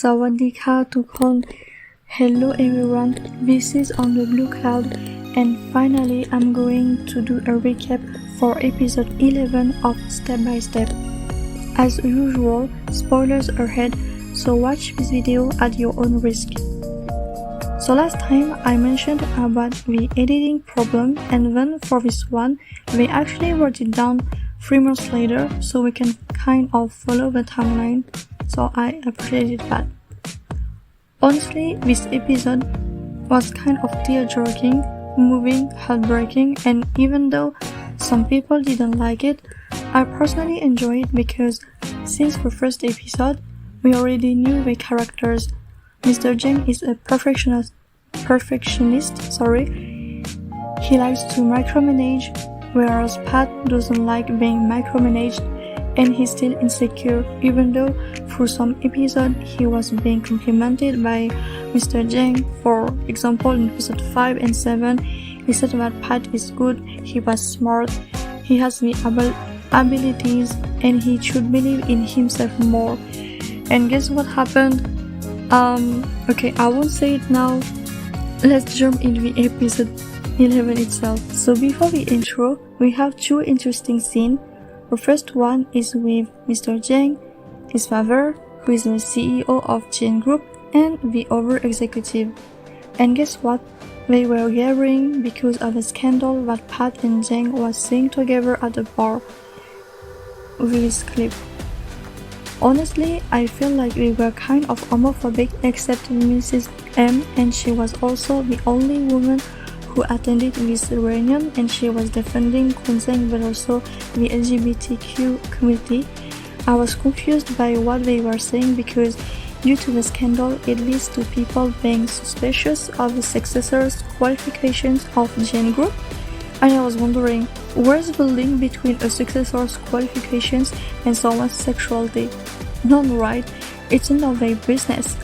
สวัสดีค่ะทุกคน Hello everyone, this is on the blue cloud and finally I'm going to do a recap for episode 11 of Step by Step. As usual, spoilers ahead, so watch this video at your own risk. So last time I mentioned about the editing problem and then for this one, we actually wrote it down 3 months later so we can kind of follow the timeline. So I appreciated that. Honestly, this episode was kind of tear-jerking, moving, heartbreaking, and even though some people didn't like it, I personally enjoyed it because since the first episode, we already knew the characters. Mr. Jeng is a perfectionist. He likes to micromanage, whereas Pat doesn't like being micromanaged. And he's still insecure, even though through some episodes he was being complimented by Mr. Jeng. For example, in episode 5 and 7, he said that Pat is good, he was smart, he has the abilities, and he should believe in himself more. And guess what happened? Okay, I won't say it now. Let's jump into the episode 11 itself. So before the intro, we have 2 interesting scenes. The first one is with Mr. Jeng, his father, who is the CEO of Jeng Group, and the other executive. And guess what? They were gathering because of a scandal that Pat and Jeng was seeing together at the bar. With this clip. Honestly, I feel like we were kind of homophobic except Mrs. M, and she was also the only woman who attended this reunion, and she was defending Kunzeng but also the LGBTQ community. I was confused by what they were saying because due to the scandal it leads to people being suspicious of the successors' qualifications of Jeng Group, and I was wondering, where's the link between a successor's qualifications and someone's sexuality? None, right? It's none of their business.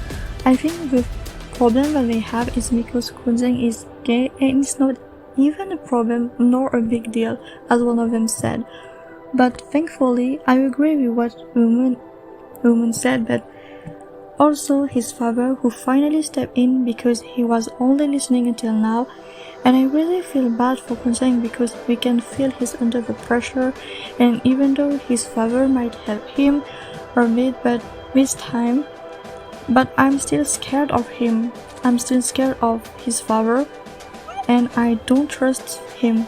I think the problem that they have is because Kunzeng is gay and it's not even a problem nor a big deal, as one of them said. But thankfully, I agree with what woman said, but also his father, who finally stepped in because he was only listening until now. And I really feel bad for Kunzeng because we can feel he's under the pressure, and even though his father might help him a bit but this time, but I'm still scared of him. I'm still scared of his father and I don't trust him.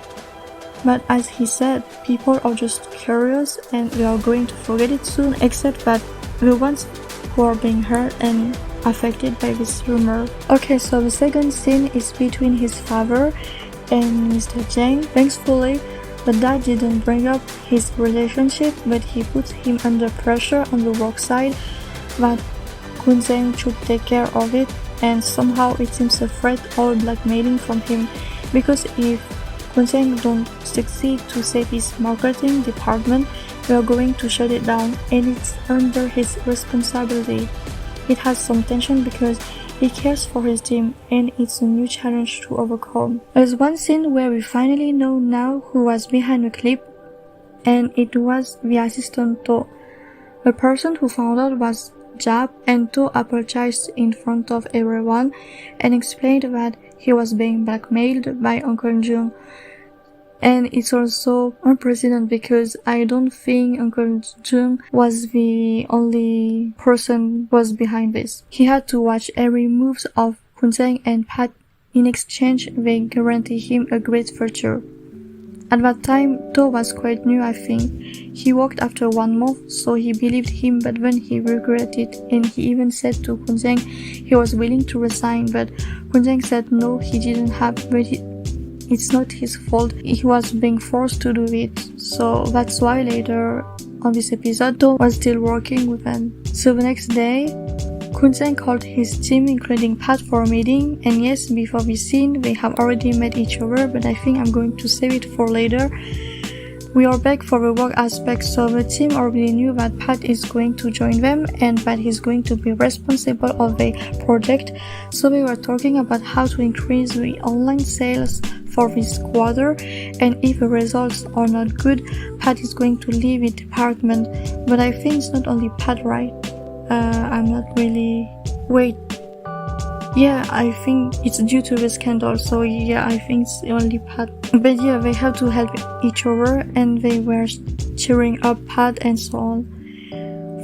But as he said, people are just curious and we are going to forget it soon, except that the ones who are being hurt and affected by this rumor. Okay, so the second scene is between his father and Mr. Jeng. Thankfully, the dad didn't bring up his relationship, but he put him under pressure on the work side that Kunzeng should take care of it, and somehow it seems a threat or blackmailing from him, because if Kunzeng don't succeed to save his marketing department, we are going to shut it down, and it's under his responsibility. It has some tension because he cares for his team, and it's a new challenge to overcome. There's one scene where we finally know now who was behind the clip, and it was the assistant To. The person who found out was Jap, and To apologized in front of everyone and explained that he was being blackmailed by Uncle Jung. And it's also unprecedented because I don't think Uncle Jung was the only person who was behind this. He had to watch every move of Kunzeng and Pat. In exchange, they guarantee him a great future. At that time, To was quite new, I think. He worked after 1 month, so he believed him, but then he regretted, and he even said to Kunzeng he was willing to resign, but Kunzeng said no, he didn't have, but it's not his fault, he was being forced to do it. So that's why later on this episode, To was still working with them. So the next day, Kunzeng called his team, including Pat, for a meeting, and yes, before this scene, they have already met each other, but I think I'm going to save it for later. We are back for the work aspect, so the team already knew that Pat is going to join them and that he's going to be responsible of the project, so we were talking about how to increase the online sales for this quarter, and if the results are not good, Pat is going to leave the department. But I think it's not only Pat, right? I'm not really... Wait. Yeah, I think it's due to the scandal, so yeah, I think it's only Pat. But yeah, they have to help each other, and they were cheering up Pat and so on.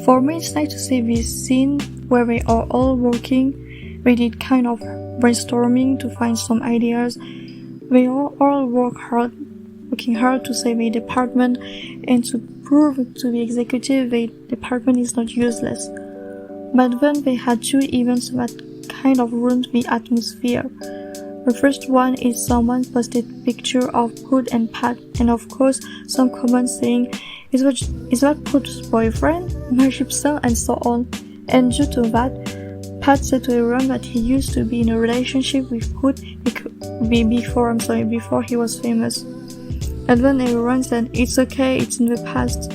For me, it's nice to see this scene where they are all working. They did kind of brainstorming to find some ideas. They all working hard to save the department and to prove to the executive the department is not useless. But then they had two events that kind of ruined the atmosphere. The first one is someone posted a picture of Put and Pat, and of course some comments saying, is that Put's boyfriend, my son, and so on. And due to that, Pat said to everyone that he used to be in a relationship with Put before he was famous. And then everyone said, it's okay, it's in the past.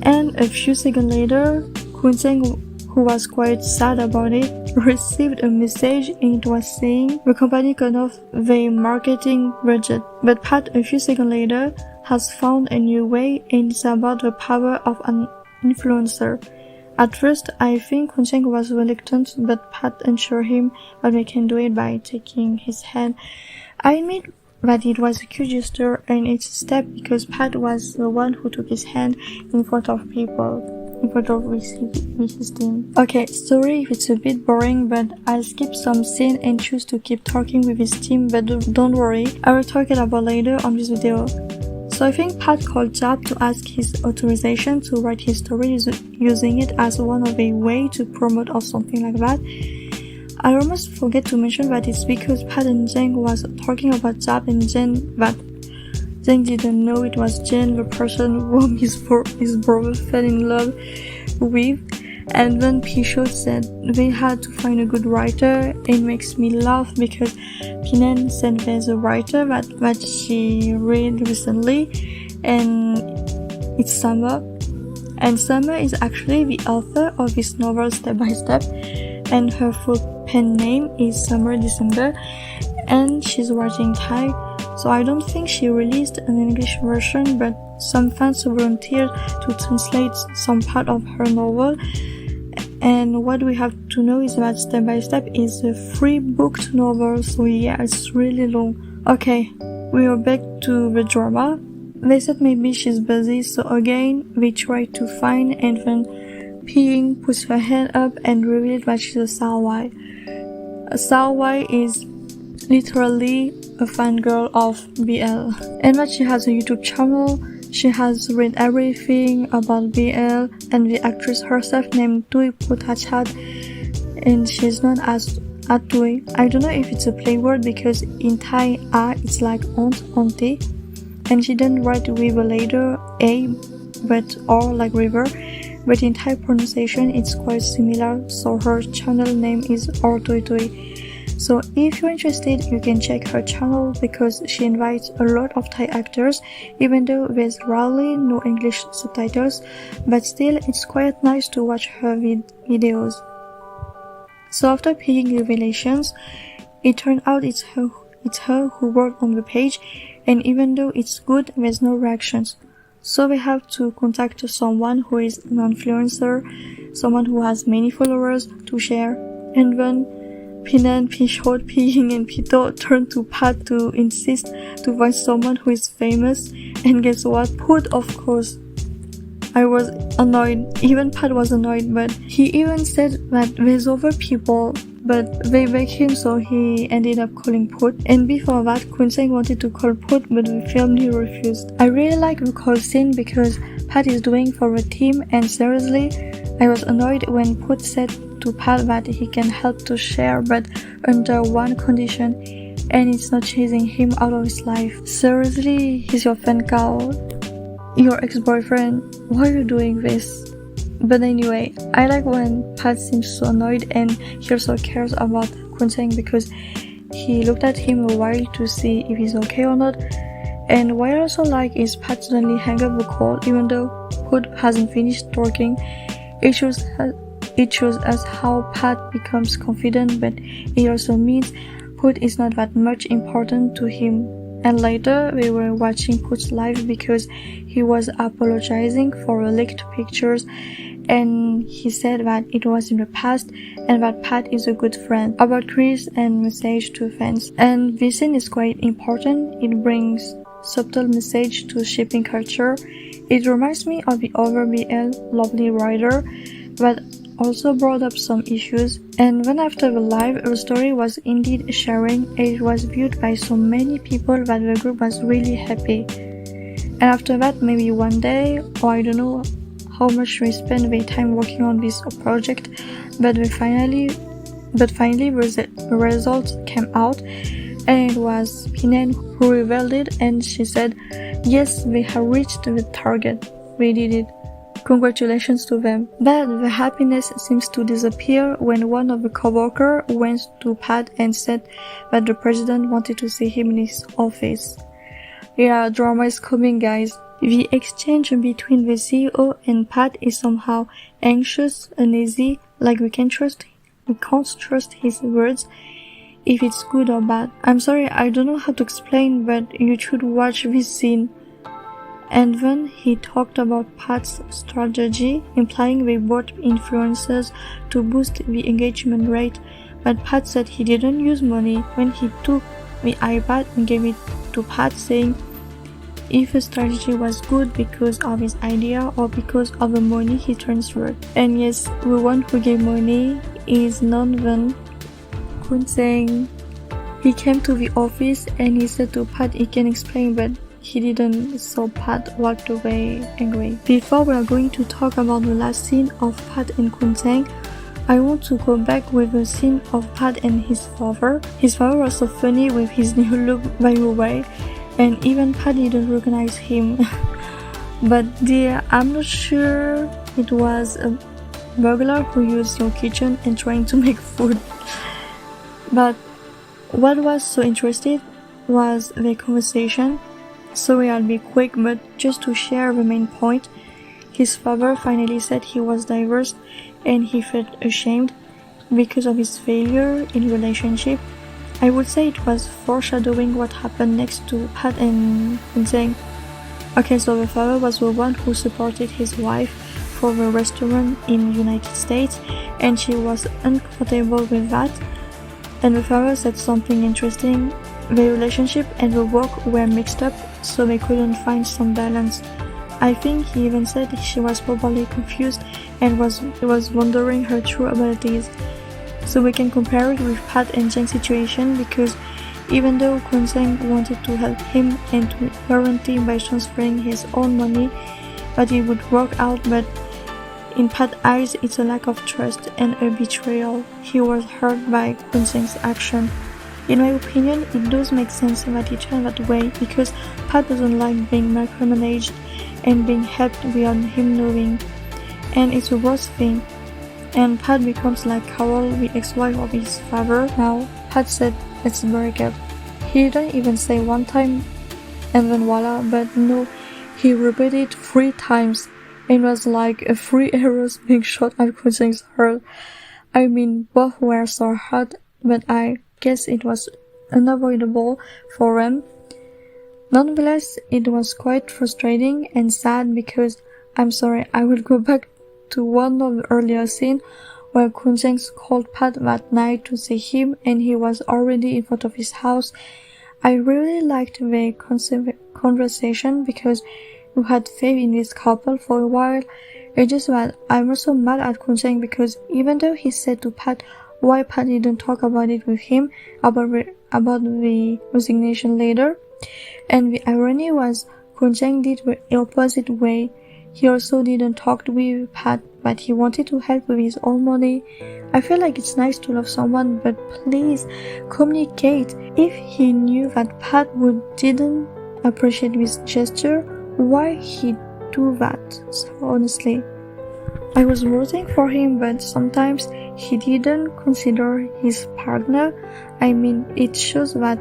And a few seconds later, Kunseng, who was quite sad about it, received a message and it was saying the company cut off their marketing budget. But Pat, a few seconds later, has found a new way, and it's about the power of an influencer. At first, I think Kunseng was reluctant, but Pat assured him that they can do it by taking his hand. I admit that it was a cute gesture, and it's a step because Pat was the one who took his hand in front of people, in front of with his team. Okay, sorry if it's a bit boring, but I'll skip some scene and choose to keep talking with his team, but don't worry, I will talk it about later on this video. So I think Pat called Jap to ask his authorization to write his story using it as one of a way to promote or something like that. I almost forget to mention that it's because Pat and Jeng was talking about Jap and Jen that Jeng didn't know it was Jen, the person whom his brother fell in love with. And then Pisho said they had to find a good writer. It makes me laugh because Pinan said there's a writer that she read recently, and it's Summer. And Summer is actually the author of this novel Step by Step, and her full pen name is Summer December, and she's writing Thai. So I don't think she released an English version, but some fans volunteered to translate some part of her novel. And what we have to know is that Step by Step is a free booked novel, so yeah, it's really long. Okay, we are back to the drama. They said maybe she's busy, so again, they try to find, and then Ping puts her hand up and reveals that she's a Sawai. A Sawai is literally a fangirl of BL, and that she has a YouTube channel. She has read everything about BL, and the actress herself named Tui Putachat, and she's known as Atui. I don't know if it's a play word because in Thai, it's like aunt, auntie, and she didn't write with a letter A, but or like river, but in Thai pronunciation it's quite similar, so her channel name is Ortoitui. So if you're interested, you can check her channel because she invites a lot of Thai actors, even though there's rarely no English subtitles, but still it's quite nice to watch her videos. So after paying revelations, it turned out it's her who wrote on the page, and even though it's good, there's no reactions. So we have to contact someone who is an influencer, someone who has many followers to share, and then Pinan, Pishot, Ping, and Pito turned to Pat to insist to find someone who is famous, and guess what? Put, of course. I was annoyed, even Pat was annoyed, but he even said that there's other people, but they begged him, so he ended up calling Put. And before that, Kunseng wanted to call Put, but the family refused. I really like the call scene because Pat is doing for the team, and seriously, I was annoyed when Put said to Pat that he can help to share, but under one condition, and it's not chasing him out of his life. Seriously, he's your fan cow, your ex-boyfriend. Why are you doing this? But anyway, I like when Pat seems so annoyed, and he also cares about Kunseng because he looked at him a while to see if he's okay or not. And what I also like is Pat suddenly hang up the call even though Put hasn't finished talking. It shows us how Pat becomes confident, but it also means Put is not that much important to him. And later, we were watching Put's live because he was apologizing for leaked pictures, and he said that it was in the past and that Pat is a good friend. About Chris and message to fans. And this scene is quite important. It brings subtle message to shipping culture. It reminds me of the other BL Lovely Rider that also brought up some issues, and then after the live, the story was indeed sharing, and it was viewed by so many people that the group was really happy. And after that, maybe one day, or I don't know how much they spent their time working on this project, but finally the results came out, and it was Pinan who revealed it, and she said, yes, they have reached the target. They did it. Congratulations to them. But the happiness seems to disappear when one of the co-workers went to Pat and said that the president wanted to see him in his office. Yeah, drama is coming, guys. The exchange between the CEO and Pat is somehow anxious, uneasy, like we can't trust his words if it's good or bad. I'm sorry, I don't know how to explain, but you should watch this scene. And then he talked about Pat's strategy, implying they bought influencers to boost the engagement rate, but Pat said he didn't use money when he took the iPad and gave it to Pat, saying if the strategy was good because of his idea or because of the money he transferred. And yes, the one who gave money is none other Kun saying he came to the office and he said to Pat he can explain, but he didn't, so Pat walked away angry. Before we are going to talk about the last scene of Pat and Kuntang, I want to go back with the scene of Pat and his father. His father was so funny with his new look, by the way, and even Pat didn't recognize him. But I'm not sure it was a burglar who used your kitchen and trying to make food. But what was so interesting was the conversation. Sorry, I'll be quick, but just to share the main point, his father finally said he was divorced and he felt ashamed because of his failure in relationship. I would say it was foreshadowing what happened next to Pat and saying, okay, so the father was the one who supported his wife for the restaurant in the United States, and she was uncomfortable with that. And the father said something interesting. The relationship and the work were mixed up, so they couldn't find some balance. I think he even said she was probably confused and was wondering her true abilities. So we can compare it with Pat and Jeng's situation, because even though Kwon Sang wanted to help him and to guarantee by transferring his own money that it would work out, but in Pat's eyes it's a lack of trust and a betrayal. He was hurt by Kwon Sang's action. In my opinion, it does make sense that he turned that way, because Pat doesn't like being micromanaged and being helped without him knowing, and it's a worst thing. And Pat becomes like Carol, the ex-wife of his father. Now, Pat said, let's break up. He didn't even say one time, and then voila, but no, he repeated 3 times. It was like 3 arrows being shot at Kwon Sang's heart. I mean, both were so hard, but I guess it was unavoidable for them. Nonetheless, it was quite frustrating and sad, because I'm sorry, I will go back to one of the earlier scenes where Kwon Sang called Pat that night to see him, and he was already in front of his house. I really liked the conversation because we had faith in this couple for a while. It's just that I'm also mad at Kwon Sang, because even though he said to Pat why Pat didn't talk about it with him, about the resignation later, and the irony was Kwon Sang did the opposite way. He also didn't talk with Pat, but he wanted to help with his own money. I feel like it's nice to love someone, but please communicate. If he knew that Pat didn't appreciate this gesture, why he do that? So honestly, I was rooting for him, but sometimes he didn't consider his partner. I mean, it shows that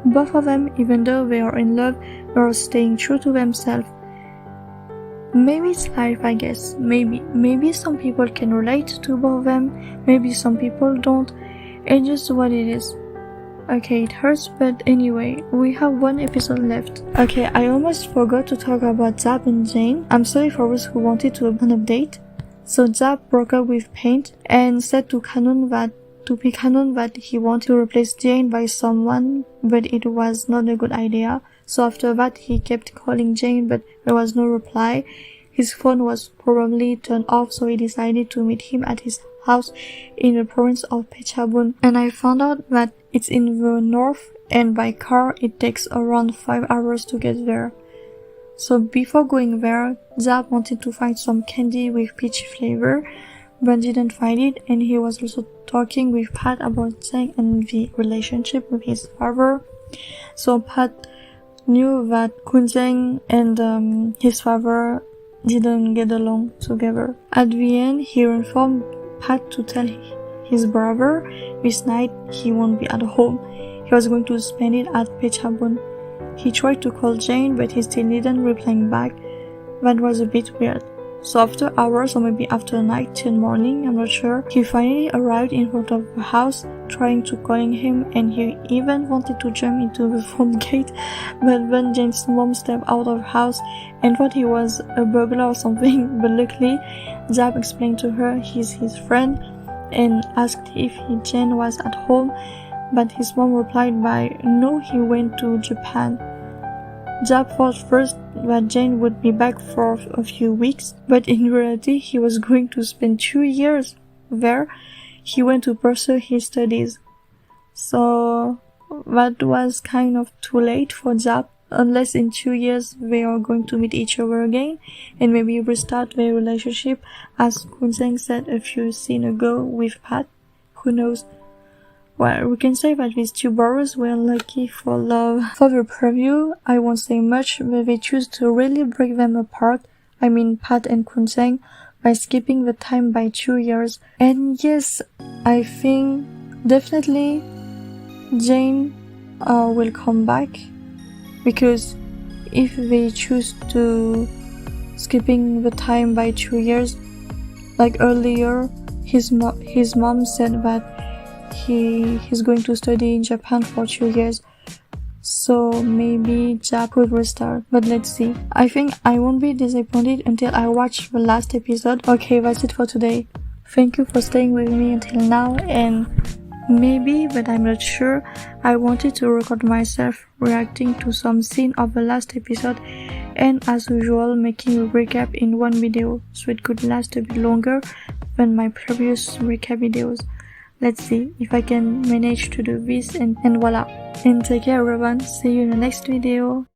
both of them, even though they are in love, are staying true to themselves. Maybe it's life, I guess. Maybe some people can relate to both of them. Maybe some people don't. It's just what it is. Okay, it hurts, but anyway, we have 1 episode left. Okay, I almost forgot to talk about Zab and Jane. I'm sorry for those who wanted to an update. So Zap broke up with Paint and said to Canon that he wanted to replace Jane by someone, but it was not a good idea. So after that, he kept calling Jane, but there was no reply. His phone was probably turned off, so he decided to meet him at his house in the province of Phetchabun. And I found out that it's in the north, and by car it takes around 5 hours to get there. So before going there, Zap wanted to find some candy with peach flavor, but didn't find it, and he was also talking with Pat about Zheng and the relationship with his father. So Pat knew that Kun Zheng and his father didn't get along together. At the end, he informed Pat to tell his brother this night he won't be at home. He was going to spend it at Phetchabun. He tried to call Jane, but he still didn't reply back. That was a bit weird. So after hours, or maybe after night till morning, I'm not sure, he finally arrived in front of the house, trying to calling him, and he even wanted to jump into the front gate, but then Jane's mom stepped out of the house and thought he was a burglar or something, but luckily, Zap explained to her he's his friend and asked if Jane was at home, but his mom replied by, no, he went to Japan. Zap thought first that Jane would be back for a few weeks, but in reality he was going to spend 2 years there. He went to pursue his studies. So that was kind of too late for Zap, unless in 2 years they are going to meet each other again and maybe restart their relationship, as Kun Zheng said a few scenes ago with Pat. Who knows? Well, we can say that these two brothers were lucky for love. For the preview, I won't say much, but they choose to really break them apart, I mean Pat and Kun Zheng, by skipping the time by 2 years. And yes, I think definitely Jane will come back, because if they choose to skipping the time by 2 years, like earlier, his mom said that he's going to study in Japan for 2 years, so maybe Zap could restart, but let's see. I think I won't be disappointed until I watch the last episode. Okay, that's it for today. Thank you for staying with me until now, and maybe, but I'm not sure, I wanted to record myself reacting to some scene of the last episode, and as usual making a recap in one video, so it could last a bit longer than my previous recap videos. Let's see if I can manage to do this, and voila. And take care everyone, see you in the next video.